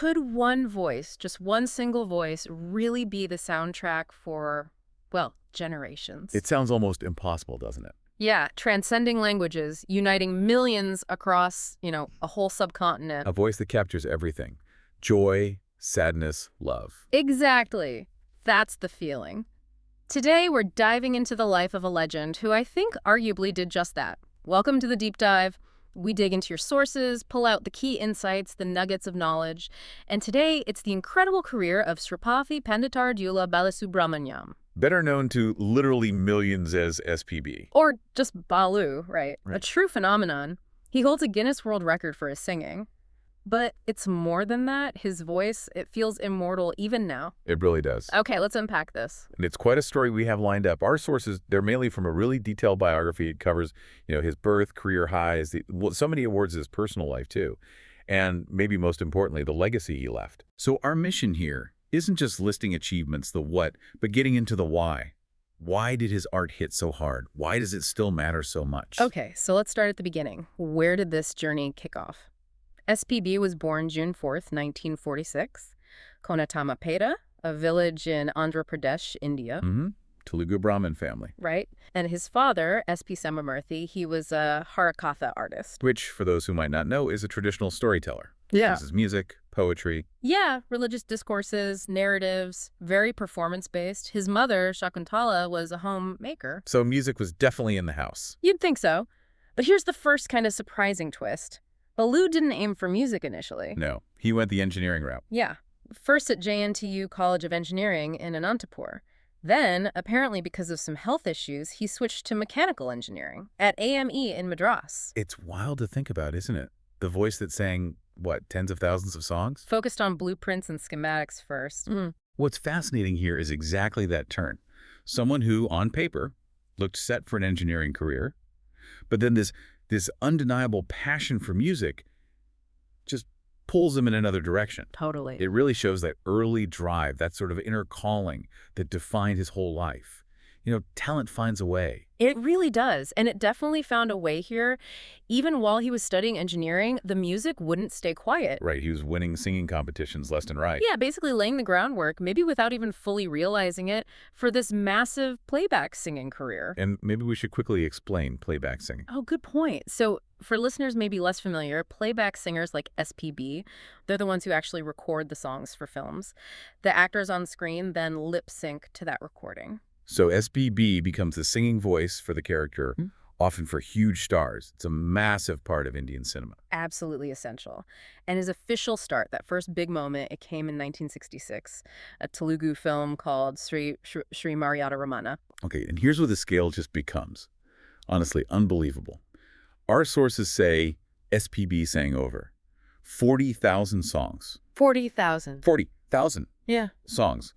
Could one voice, just one single voice, really be the soundtrack for, well, generations? It sounds almost impossible, doesn't it? Yeah, transcending languages, uniting millions across, a whole subcontinent. A voice that captures everything. Joy, sadness, love. Exactly. That's the feeling. Today, we're diving into the life of a legend who I think arguably did just that. Welcome to the Deep Dive. We dig into your sources, pull out the key insights, the nuggets of knowledge. And today, it's the incredible career of Sripathi Panditardula Balasubrahmanyam. Better known to literally millions as SPB. Or just Balu, right? A true phenomenon. He holds a Guinness World Record for his singing. But it's more than that. His voice, it feels immortal even now. It really does. Okay, let's unpack this. And it's quite a story we have lined up. Our sources, they're mainly from a really detailed biography. It covers, his birth, career highs, so many awards in his personal life, too. And maybe most importantly, the legacy he left. So our mission here isn't just listing achievements, the what, but getting into the why. Why did his art hit so hard? Why does it still matter so much? Okay, so let's start at the beginning. Where did this journey kick off? SPB was born June 4th, 1946, Konatamapeta, a village in Andhra Pradesh, India. Telugu Brahmin family. Right. And his father, S.P. Samamurthy, he was a Harakatha artist. Which, for those who might not know, is a traditional storyteller. Yeah. This is music, poetry. Yeah, religious discourses, narratives, very performance-based. His mother, Shakuntala, was a homemaker. So music was definitely in the house. You'd think so. But here's the first kind of surprising twist. Balu didn't aim for music initially. No, he went the engineering route. Yeah. First at JNTU College of Engineering in Anantapur. Then, apparently because of some health issues, he switched to mechanical engineering at AME in Madras. It's wild to think about, isn't it? The voice that sang, tens of thousands of songs? Focused on blueprints and schematics first. What's fascinating here is exactly that turn. Someone who, on paper, looked set for an engineering career, but then this undeniable passion for music just pulls him in another direction. Totally. It really shows that early drive, that sort of inner calling that defined his whole life. Talent finds a way. It really does. And it definitely found a way here. Even while he was studying engineering, the music wouldn't stay quiet. Right. He was winning singing competitions left and right. Yeah, basically laying the groundwork, maybe without even fully realizing it, for this massive playback singing career. And maybe we should quickly explain playback singing. Oh, good point. So for listeners maybe less familiar, playback singers like SPB, they're the ones who actually record the songs for films. The actors on screen then lip sync to that recording. So SPB becomes the singing voice for the character, often for huge stars. It's a massive part of Indian cinema. Absolutely essential. And his official start, that first big moment, it came in 1966, a Telugu film called Sri Mariada Ramana. Okay, and here's where the scale just becomes, honestly, unbelievable. Our sources say SPB sang over 40,000 songs. 40,000. 40,000 songs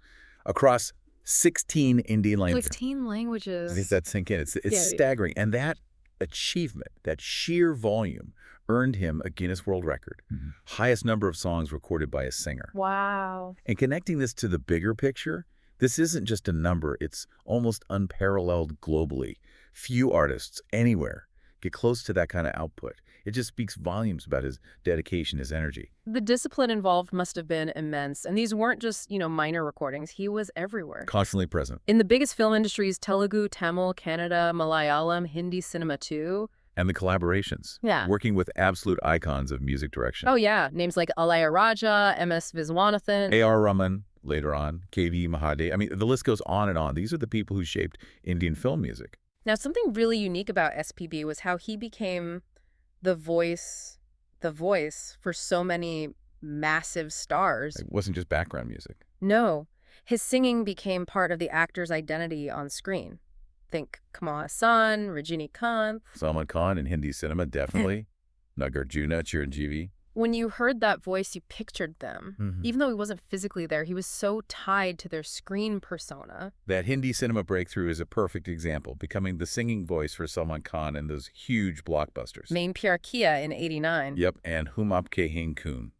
across 16 Indian languages. 15 languages. I think that sink in. It's staggering. And that achievement, that sheer volume, earned him a Guinness World Record. Highest number of songs recorded by a singer. Wow. And connecting this to the bigger picture, this isn't just a number. It's almost unparalleled globally. Few artists anywhere get close to that kind of output. It just speaks volumes about his dedication, his energy. The discipline involved must have been immense. And these weren't just, minor recordings. He was everywhere. Constantly present. In the biggest film industries, Telugu, Tamil, Kannada, Malayalam, Hindi cinema too. And the collaborations. Yeah. Working with absolute icons of music direction. Oh, yeah. Names like Alayaraja, M.S. Viswanathan. A.R. Rahman, later on, K.V. Mahadev. I mean, the list goes on and on. These are the people who shaped Indian film music. Now, something really unique about SPB was how he became the voice for so many massive stars. It wasn't just background music. No. His singing became part of the actor's identity on screen. Think Kamal Hassan, Rajinikanth. Salman Khan in Hindi cinema, definitely. Nagarjuna, Chiranjeevi. When you heard that voice, you pictured them. Even though he wasn't physically there, he was so tied to their screen persona. That Hindi cinema breakthrough is a perfect example, becoming the singing voice for Salman Khan in those huge blockbusters. Main Pyar Kiya in '89. Yep, and Hum Aapke Hain Koon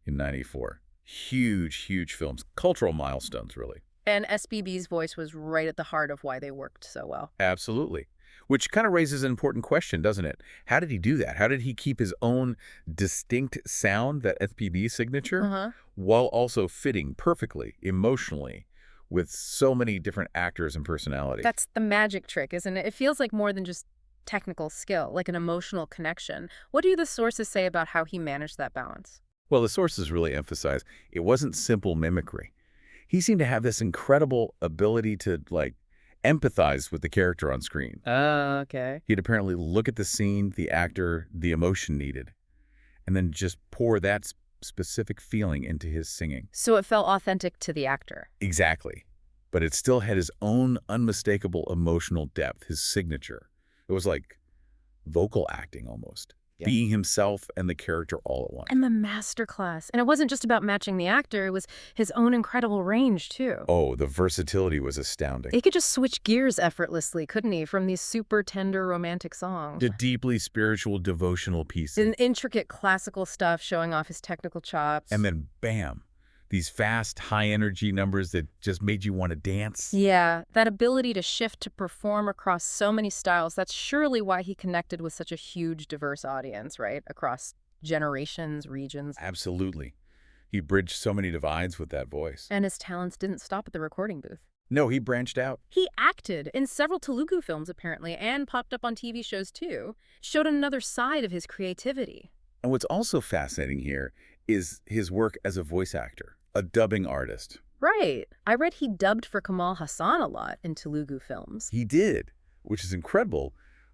in '94. Huge, huge films. Cultural milestones, really. And SPB's voice was right at the heart of why they worked so well. Absolutely. Which kind of raises an important question, doesn't it? How did he do that? How did he keep his own distinct sound, that SPB signature, Uh-huh. while also fitting perfectly, emotionally, with so many different actors and personalities? That's the magic trick, isn't it? It feels like more than just technical skill, like an emotional connection. What do the sources say about how he managed that balance? Well, the sources really emphasize it wasn't simple mimicry. He seemed to have this incredible ability to, like, empathize with the character on screen. Oh, okay. He'd apparently look at the scene, the actor, the emotion needed, and then just pour that specific feeling into his singing. So it felt authentic to the actor. Exactly. But it still had his own unmistakable emotional depth, his signature. It was like vocal acting almost. Yeah. Being himself and the character all at once. And the masterclass. And it wasn't just about matching the actor, it was his own incredible range, too. Oh, the versatility was astounding. He could just switch gears effortlessly, couldn't he, from these super tender romantic songs? The deeply spiritual devotional pieces. And intricate classical stuff showing off his technical chops. And then, bam, these fast, high-energy numbers that just made you want to dance. Yeah, that ability to shift to perform across so many styles, that's surely why he connected with such a huge, diverse audience, right? Across generations, regions. Absolutely. He bridged so many divides with that voice. And his talents didn't stop at the recording booth. No, he branched out. He acted in several Telugu films, apparently, and popped up on TV shows, too. Showed another side of his creativity. And what's also fascinating here is his work as a voice actor, a dubbing artist. Right. I read he dubbed for Kamal Hassan a lot in Telugu films. He did, which is incredible,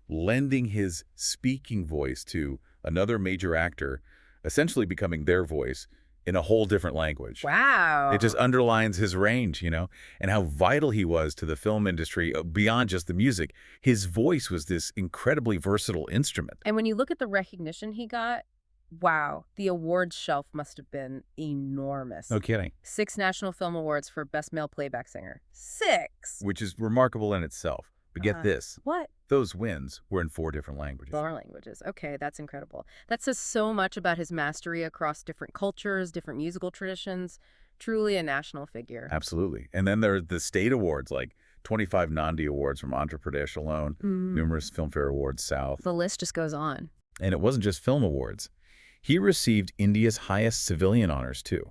lending his speaking voice to another major actor, essentially becoming their voice in a whole different language. Wow. It just underlines his range, and how vital he was to the film industry beyond just the music. His voice was this incredibly versatile instrument. And when you look at the recognition he got, wow, the awards shelf must have been enormous. No kidding. 6 National Film Awards for Best Male Playback Singer. 6! Which is remarkable in itself. But get this. What? Those wins were in 4 different languages. 4 languages. Okay, that's incredible. That says so much about his mastery across different cultures, different musical traditions. Truly a national figure. Absolutely. And then there are the state awards, like 25 Nandi Awards from Andhra Pradesh alone, numerous Filmfare Awards South. The list just goes on. And it wasn't just film awards. He received India's highest civilian honors, too.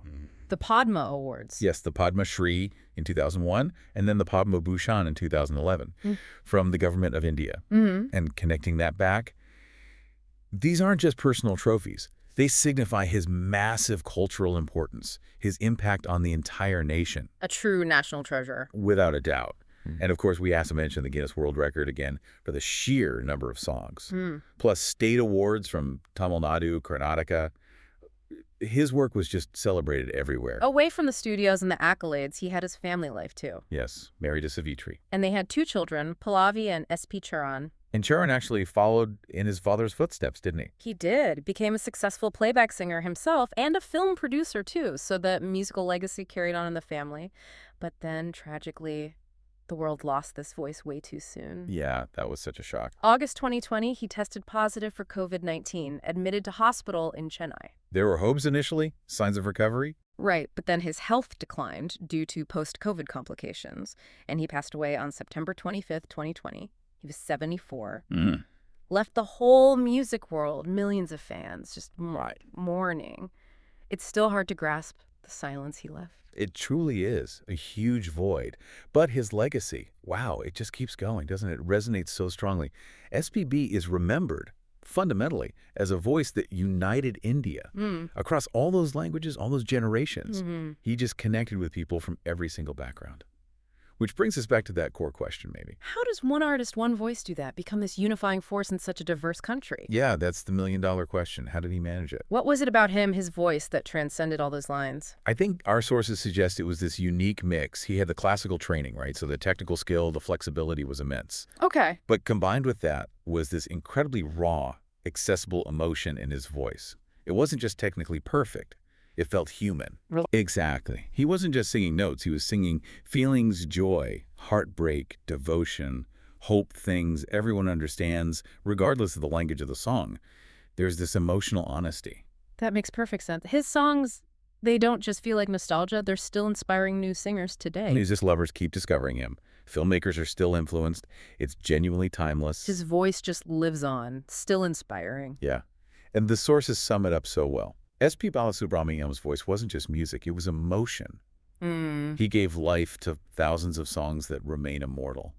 The Padma Awards. Yes, the Padma Shri in 2001, and then the Padma Bhushan in 2011 from the government of India. And connecting that back, these aren't just personal trophies. They signify his massive cultural importance, his impact on the entire nation. A true national treasure. Without a doubt. And of course, we have to mention the Guinness World Record again for the sheer number of songs. Plus state awards from Tamil Nadu, Karnataka. His work was just celebrated everywhere. Away from the studios and the accolades, he had his family life, too. Yes, married to Savitri. And they had 2 children, Pallavi and S.P. Charan. And Charan actually followed in his father's footsteps, didn't he? He did. Became a successful playback singer himself and a film producer, too. So the musical legacy carried on in the family. But then, tragically, the world lost this voice way too soon. Yeah, that was such a shock. August 2020, he tested positive for COVID-19, admitted to hospital in Chennai. There were hopes initially, signs of recovery. Right, but then his health declined due to post-COVID complications, and he passed away on September 25th, 2020. He was 74. Left the whole music world, millions of fans, just mourning. It's still hard to grasp the silence he left. It truly is a huge void. But his legacy, wow, it just keeps going, doesn't it? It resonates so strongly. SPB is remembered fundamentally as a voice that united India across all those languages, all those generations. He just connected with people from every single background. Which brings us back to that core question, maybe. How does one artist, one voice do that, become this unifying force in such a diverse country? Yeah, that's the million-dollar question. How did he manage it? What was it about him, his voice, that transcended all those lines? I think our sources suggest it was this unique mix. He had the classical training, right? So the technical skill, the flexibility was immense. Okay. But combined with that was this incredibly raw, accessible emotion in his voice. It wasn't just technically perfect. It felt human. Really? Exactly. He wasn't just singing notes. He was singing feelings, joy, heartbreak, devotion, hope, things everyone understands, regardless of the language of the song. There's this emotional honesty. That makes perfect sense. His songs, they don't just feel like nostalgia. They're still inspiring new singers today. Music lovers keep discovering him. Filmmakers are still influenced. It's genuinely timeless. His voice just lives on, still inspiring. Yeah. And the sources sum it up so well. S.P. Balasubrahmanyam's voice wasn't just music, it was emotion. Hmm. He gave life to thousands of songs that remain immortal.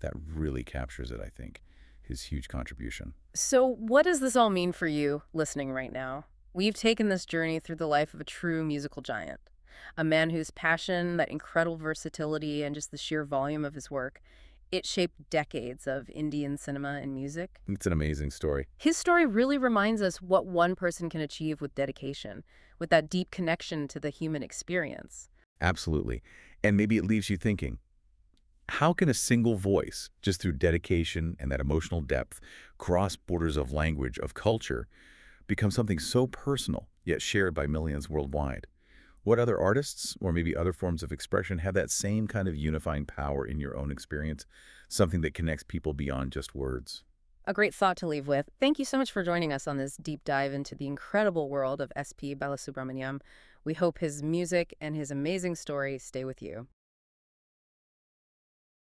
That really captures it, I think, his huge contribution. So what does this all mean for you listening right now? We've taken this journey through the life of a true musical giant, a man whose passion, that incredible versatility, and just the sheer volume of his work, it shaped decades of Indian cinema and music. It's an amazing story. His story really reminds us what one person can achieve with dedication, with that deep connection to the human experience. Absolutely. And maybe it leaves you thinking, how can a single voice, just through dedication and that emotional depth, cross borders of language, of culture, become something so personal, yet shared by millions worldwide? What other artists, or maybe other forms of expression, have that same kind of unifying power in your own experience? Something that connects people beyond just words? A great thought to leave with. Thank you so much for joining us on this deep dive into the incredible world of SP Balasubramaniam. We hope his music and his amazing story stay with you.